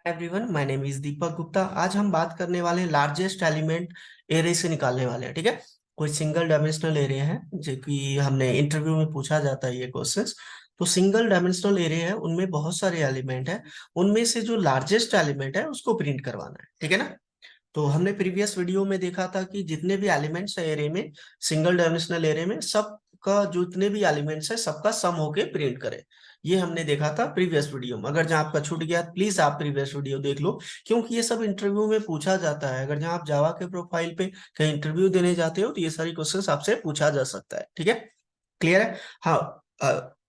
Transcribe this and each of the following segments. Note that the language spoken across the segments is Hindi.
Everyone, my name is Deepak Gupta. आज हम बात करने वाले हैं लार्जेस्ट एलिमेंट एरे से निकालने वाले हैं। ठीक है, कोई सिंगल डायमेंशनल एरे है जो कि हमने इंटरव्यू में पूछा जाता है ये क्वेश्चंस। तो सिंगल डायमेंशनल एरे है, उनमें बहुत सारे एलिमेंट है, उनमें से जो लार्जेस्ट एलिमेंट है उसको प्रिंट करवाना है। ठीक है ना। तो हमने प्रीवियस वीडियो में देखा था कि जितने भी एलिमेंट्स है एरे में, सिंगल डायमेंशनल एरे में, सबका जितने भी एलिमेंट्स है सबका सम होके प्रिंट करे। ये हमने देखा था प्रीवियस वीडियो में। अगर जहाँ आपका छूट गया प्लीज आप प्रीवियस वीडियो देख लो, क्योंकि ये सब इंटरव्यू में पूछा जाता है। अगर जहाँ आप जावा के प्रोफाइल पे कहीं इंटरव्यू देने जाते हो तो ये सारी क्वेश्चंस आपसे पूछा जा सकता है। ठीक है, क्लियर है। हाँ,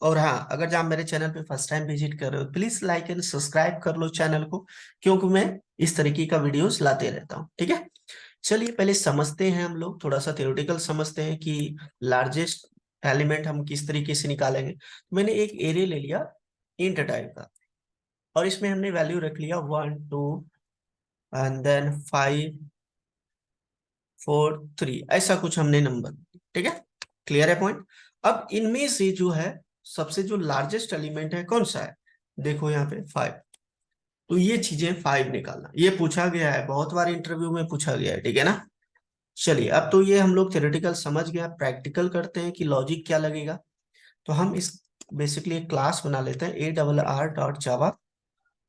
और हाँ, अगर जहाँ मेरे चैनल पे फर्स्ट टाइम विजिट कर रहे हो प्लीज लाइक एंड सब्सक्राइब कर लो चैनल को, क्योंकि मैं इस तरीके का वीडियोस लाते रहता हूँ। ठीक है, चलिए पहले समझते हैं, हम लोग थोड़ा सा थ्योरेटिकल समझते हैं कि लार्जेस्ट एलिमेंट हम किस तरीके से निकालेंगे। तो मैंने एक एरे ले लिया इंट टाइप का, और इसमें हमने वैल्यू रख लिया 1 2 एंड देन 5 4 3, ऐसा कुछ हमने नंबर। ठीक है, क्लियर है पॉइंट। अब इनमें से जो है सबसे जो लार्जेस्ट एलिमेंट है कौन सा है, देखो यहाँ पे 5। तो ये चीजें 5 निकालना, ये पूछा गया है, बहुत बार इंटरव्यू में पूछा गया है। ठीक है ना। चलिए, अब तो ये हम लोग थ्योरेटिकल समझ गया, प्रैक्टिकल करते हैं कि लॉजिक क्या लगेगा। तो हम इस बेसिकली एक क्लास बना लेते हैं ARR.java।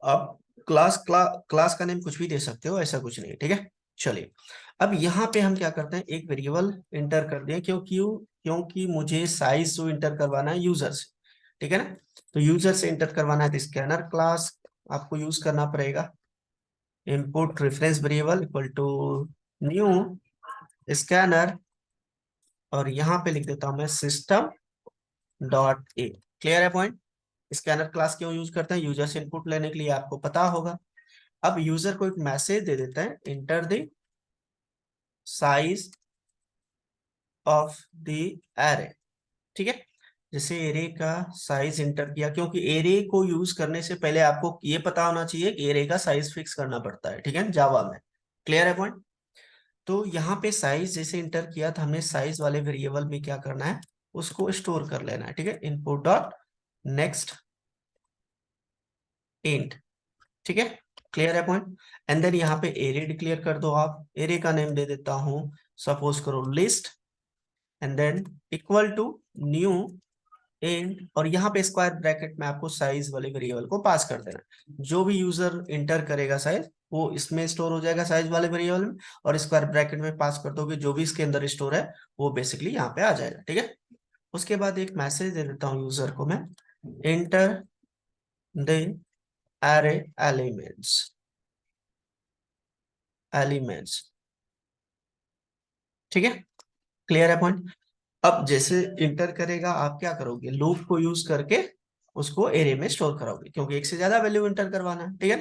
अब क्लास का नेम कुछ भी दे सकते हो, ऐसा कुछ नहीं है। ठीक है, चलिए अब यहाँ पे हम क्या करते हैं, एक वेरिएबल इंटर कर दें, क्योंकि मुझे साइज जो इंटर करवाना है यूजर से। ठीक है ना। तो यूजर से इंटर करवाना है तो स्कैनर क्लास आपको यूज करना पड़ेगा। Input reference variable equal to new scanner, और यहाँ पे लिख देता हूं मैं सिस्टम डॉट ए। क्लियर है पॉइंट। स्कैनर क्लास क्यों यूज करते हैं, यूजर से इनपुट लेने के लिए, आपको पता होगा। अब यूजर को एक मैसेज दे देता है, enter the size of the array. ठीक है, जैसे एरे का साइज इंटर किया, क्योंकि एरे को यूज करने से पहले आपको ये पता होना चाहिए कि एरे का साइज फिक्स करना पड़ता है। ठीक है, जावा में। क्लियर है पॉइंट। तो यहाँ पे साइज जैसे इंटर किया था हमने, साइज वाले वेरिएबल में क्या करना है, उसको स्टोर कर लेना है। ठीक है, इनपुट डॉट नेक्स्ट इंट। ठीक है, क्लियर है पॉइंट। एंड देन यहाँ पे एरे डिक्लेयर कर दो आप। एरे का नेम दे देता हूं, सपोज करो list, and then equal to new int, और यहाँ पे स्क्वायर ब्रैकेट में आपको साइज वाले वेरिएबल को पास कर देना है। जो भी यूजर इंटर करेगा साइज, वो इसमें स्टोर हो जाएगा साइज वाले वेरिएबल में, और स्क्वायर ब्रैकेट में पास कर दोगे जो भी इसके अंदर स्टोर है वो बेसिकली यहाँ पे आ जाएगा। ठीक है, उसके बाद एक मैसेज दे देता हूँ यूजर को मैं, इंटर द एरे एलिमेंट्स। ठीक है, क्लियर है पॉइंट। अब जैसे इंटर करेगा आप क्या करोगे, लूप को यूज करके उसको एरे में स्टोर कराओगे, क्योंकि एक से ज्यादा वैल्यू इंटर करवाना है। ठीक है,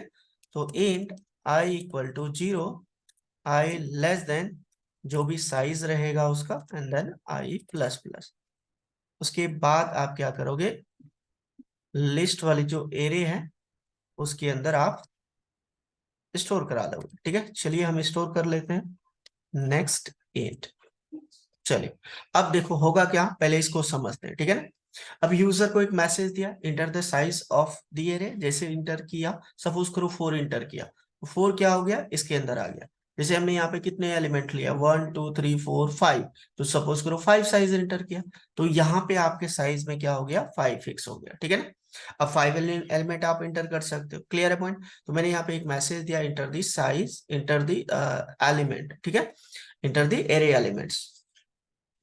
तो int I equal to 0, I less than जो भी साइज रहेगा उसका, and then I plus plus. उसके बाद आप क्या करोगे, लिस्ट वाली जो एरे है उसके अंदर आप स्टोर करा दोगे। ठीक है, चलिए हम स्टोर कर लेते हैं नेक्स्ट इंट। चलिए अब देखो होगा क्या, पहले इसको समझते हैं। ठीक है ना। अब यूजर को एक मैसेज दिया, enter the size of the array. जैसे इंटर किया, सपोज करो 4 इंटर किया, तो 4 क्या हो गया, इसके अंदर आ गया। जैसे हमने यहाँ पे कितने एलिमेंट लिया, 1 2 3 4 5, तो सपोज करो 5 साइज इंटर किया, तो यहाँ पे आपके साइज में क्या हो गया, 5 फिक्स हो गया। ठीक है ना। अब 5 एलिमेंट आप इंटर कर सकते हो। क्लियर है पॉइंट। तो मैंने यहाँ पे एक मैसेज दिया, inter the size, inter the element. ठीक है, इंटर दी एरे एलिमेंट्स।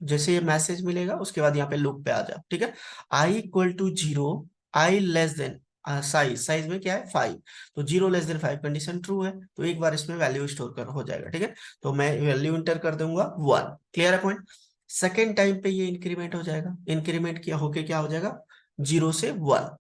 जैसे ये मैसेज मिलेगा उसके बाद यहाँ पे लूप पे आ जाओ। ठीक है, i equal to 0, I less than size, size में क्या है 5, तो 0 लेस देन 5 कंडीशन ट्रू है, तो एक बार इसमें वैल्यू स्टोर कर हो जाएगा। ठीक है, तो मैं वैल्यू इंटर कर दूंगा 1। क्लियर है पॉइंट। सेकेंड टाइम पे ये इंक्रीमेंट हो जाएगा, इंक्रीमेंट किया होके क्या हो जाएगा, 0 से 1।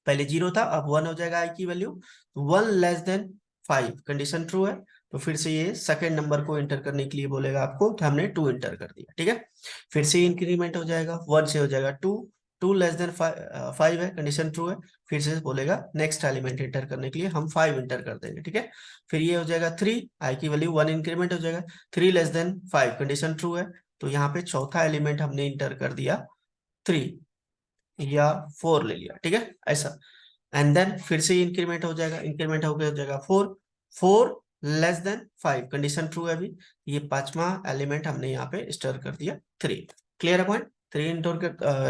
पहले 0 था, अब 1 हो जाएगा आई की value, 1 less then 5 condition true है, तो फिर से ये सेकंड नंबर को एंटर करने के लिए बोलेगा आपको, तो हमने 2 एंटर कर दिया। ठीक है, फिर से इंक्रीमेंट हो जाएगा, 1 से हो जाएगा 2, 2 लेस देन 5 है, कंडीशन ट्रू है, फिर से बोलेगा नेक्स्ट एलिमेंट एंटर करने के लिए, हम 5 एंटर कर देंगे। ठीक है, फिर ये हो जाएगा 3, आई की वैल्यू 1 इंक्रीमेंट हो जाएगा, 3 लेस देन 5 कंडीशन ट्रू है, तो यहाँ पे चौथा एलिमेंट हमने इंटर कर दिया 3 या 4 ले लिया। ठीक है, ऐसा एंड देन फिर से इंक्रीमेंट हो जाएगा, इंक्रीमेंट हो जाएगा 4, 4 लेस देन 5, कंडीशन ट्रू है अभी। ये पांचवा एलिमेंट हमने यहाँ पे स्टोर कर दिया 3। क्लियर है पॉइंट? 3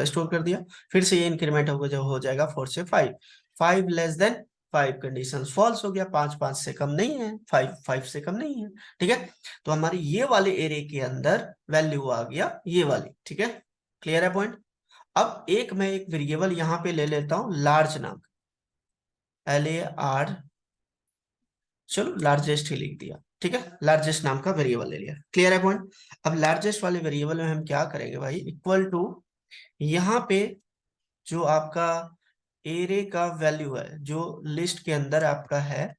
स्टोर कर दिया। फिर से ये इंक्रीमेंट होगा जो हो जाएगा 4 से 5, 5 लेस देन 5, कंडीशन फॉल्स हो गया, 5 5 से कम नहीं है, 5 5 से कम नहीं है। ठीक है, तो हमारी ये वाले एरे के अंदर वैल्यू आ गया ये वाली। ठीक है, क्लियर है पॉइंट? अब एक मैं एक वेरिएबल यहाँ पे ले लेता हूँ लार्ज नाम, LAR, चलो लार्जेस्ट ही लिख दिया। ठीक है, लार्जेस्ट नाम का वेरिएबल ले लिया। क्लियर है पॉइंट? अब लार्जेस्ट वाले वेरिएबल में हम क्या करेंगे भाई, इक्वल टू यहाँ पे जो आपका एरे का वैल्यू है जो लिस्ट के अंदर आपका है,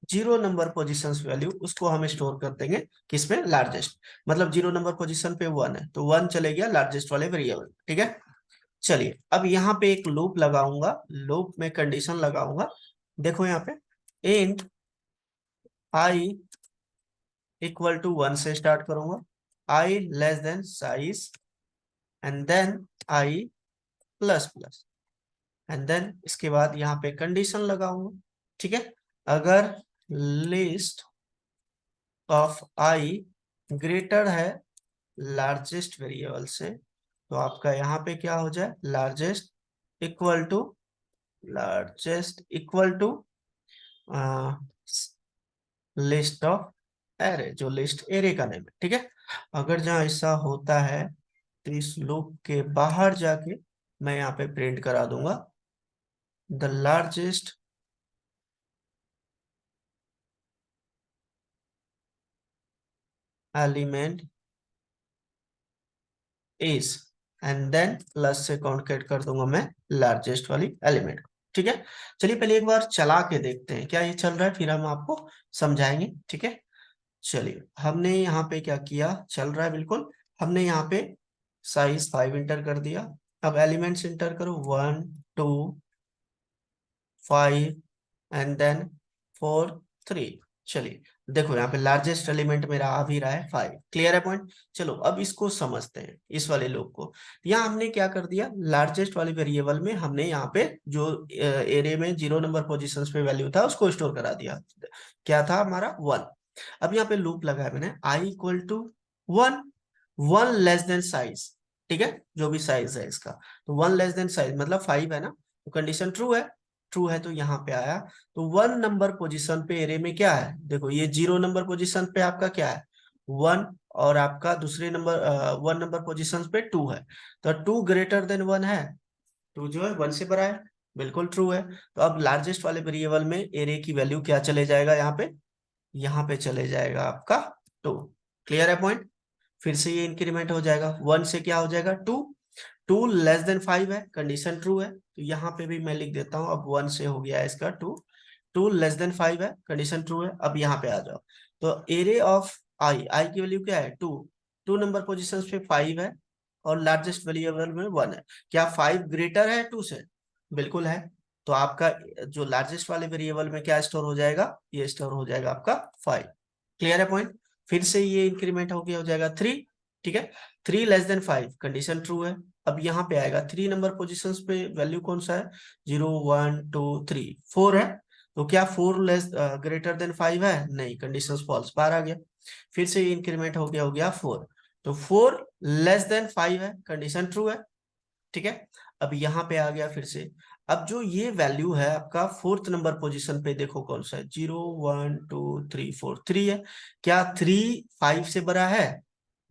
0 नंबर पोजीशन वैल्यू, उसको हम स्टोर कर देंगे किसमें, लार्जेस्ट। मतलब 0 नंबर पोजीशन पे 1 है तो 1 चले गया लार्जेस्ट वाले वेरिएबल। ठीक है, चलिए अब यहाँ पे एक लूप लगाऊंगा, लूप में कंडीशन लगाऊंगा। देखो यहाँ पे इंट आई इक्वल टू 1 से स्टार्ट करूंगा, i less than size, and then I plus plus, and then इसके बाद यहाँ पे कंडीशन लगाऊंगा। ठीक है, अगर लिस्ट ऑफ आई ग्रेटर है लार्जेस्ट वेरिएबल से, तो आपका यहाँ पे क्या हो जाए, equal to largest equal to list of array, जो लिस्ट एरे का नेम है। ठीक है, अगर जहाँ ऐसा होता है तो इस लूप के बाहर जाके मैं यहाँ पे प्रिंट करा दूंगा the largest element is, and then plus से कॉन्केट कर दूंगा मैं लार्जेस्ट वाली एलिमेंट। ठीक है, चलिए पहले एक बार चला के देखते हैं क्या ये चल रहा है, फिर हम आपको समझाएंगे। ठीक है, चलिए हमने यहाँ पे क्या किया, चल रहा है बिल्कुल। हमने यहाँ पे साइज 5 इंटर कर दिया। अब एलिमेंट्स इंटर करो, 1 2 5 एंड देन 4 3। चलिए देखो यहाँ पे लार्जेस्ट एलिमेंट मेरा आ भी रहा है 5। क्लियर है पॉइंट? चलो अब इसको समझते हैं, इस वाले लूप को। यहाँ हमने क्या कर दिया, लार्जेस्ट वाले वेरिएबल में हमने यहाँ पे जो एरे में 0 नंबर पोजीशंस पे वैल्यू था उसको स्टोर करा दिया। क्या था हमारा 1। अब यहाँ पे लूप लगाया मैंने, i equal to 1, 1 less than size. ठीक है, जो भी साइज है इसका, तो 1 लेस देन साइज मतलब 5 है ना, तो कंडीशन ट्रू है। ट्रू है तो यहाँ पे आया, तो 1 नंबर पोजीशन पे एरे में क्या है, देखो ये 0 नंबर पोजीशन पे आपका क्या है 1, और आपका दूसरे नंबर 1 नंबर पोजीशन पे 2 है, तो 2 ग्रेटर देन 1 है, 2 जो है 1 से बड़ा है, बिल्कुल ट्रू है। तो अब लार्जेस्ट वाले वेरिएबल में एरे की वैल्यू क्या चले जाएगा, यहाँ पे चले जाएगा आपका 2। क्लियर है पॉइंट? फिर से ये इंक्रीमेंट हो जाएगा, 1 से क्या हो जाएगा 2, 2 लेस देन 5 है, कंडीशन ट्रू है, तो यहाँ पे भी मैं लिख देता हूँ, अब 1 से हो गया है इसका 2, 2 लेस देन 5 है, कंडीशन ट्रू है। अब यहाँ पे आ जाओ, तो एरे ऑफ आई, आई की वैल्यू क्या है 2, 2 नंबर पोजिशन पे 5 है, और लार्जेस्ट वेरिएबल में 1 है। क्या 5 ग्रेटर है 2 से? बिल्कुल है। तो आपका जो लार्जेस्ट वाले वेरिएबल में क्या स्टोर हो जाएगा, ये स्टोर हो जाएगा आपका 5। क्लियर है पॉइंट? फिर से ये इंक्रीमेंट हो गया, हो जाएगा 3। ठीक है, 3 लेस देन 5, कंडीशन ट्रू है। अब यहाँ पे आएगा 3 नंबर पोजीशंस पे वैल्यू कौन सा है, 0 1 2 3 4 है, तो क्या 4 लेस ग्रेटर देन 5 है, नहीं, कंडीशन फॉल्स, बाहर आ गया। फिर से इंक्रीमेंट हो गया 4, तो 4 लेस देन 5 है, कंडीशन ट्रू है। ठीक है, अब यहाँ पे आ गया फिर से। अब जो ये वैल्यू है आपका 4th नंबर पोजीशन पे, देखो कौन सा है, 0 1 2 3 4, 3 है, क्या 3 5 से बड़ा है,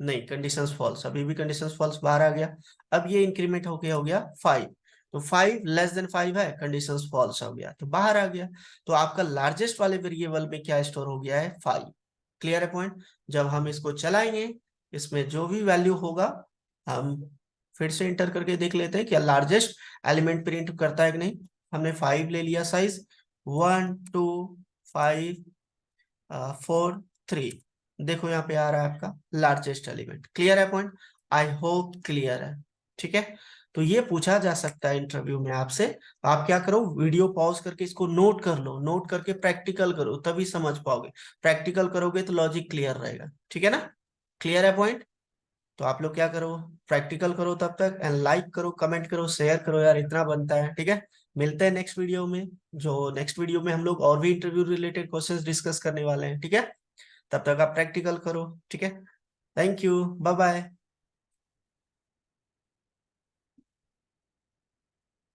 नहीं, कंडीशन फॉल्स, अभी भी कंडीशन फॉल्स, बाहर आ गया। अब ये इंक्रीमेंट हो गया 5, तो 5 लेस देन 5 है, कंडीशन फॉल्स हो गया, तो बाहर आ गया। तो आपका लार्जेस्ट वाले वेरिएबल में क्या स्टोर हो गया है 5। क्लियर है पॉइंट? जब हम इसको चलाएंगे, इसमें जो भी वैल्यू होगा, हम फिर से इंटर करके देख लेते हैं क्या लार्जेस्ट एलिमेंट प्रिंट करता है कि नहीं। हमने 5 ले लिया साइज, 1 2 5 4 3, देखो यहाँ पे आ रहा है आपका लार्जेस्ट एलिमेंट। क्लियर है पॉइंट? आई होप क्लियर है। ठीक है, तो ये पूछा जा सकता है इंटरव्यू में आपसे, आप क्या करो, वीडियो पॉज करके इसको नोट कर लो, नोट करके प्रैक्टिकल करो, तभी समझ पाओगे। प्रैक्टिकल करोगे तो लॉजिक क्लियर रहेगा। ठीक है ना? क्लियर है पॉइंट? तो आप लोग क्या करो, प्रैक्टिकल करो तब तक, एंड लाइक करो, कमेंट करो, शेयर करो यार, इतना बनता है। ठीक है, मिलते हैं नेक्स्ट वीडियो में। जो नेक्स्ट वीडियो में हम लोग और भी इंटरव्यू रिलेटेड क्वेश्चंस डिस्कस करने वाले हैं, ठीक है। तब तक आप प्रैक्टिकल करो, ठीक है। Thank you, bye bye.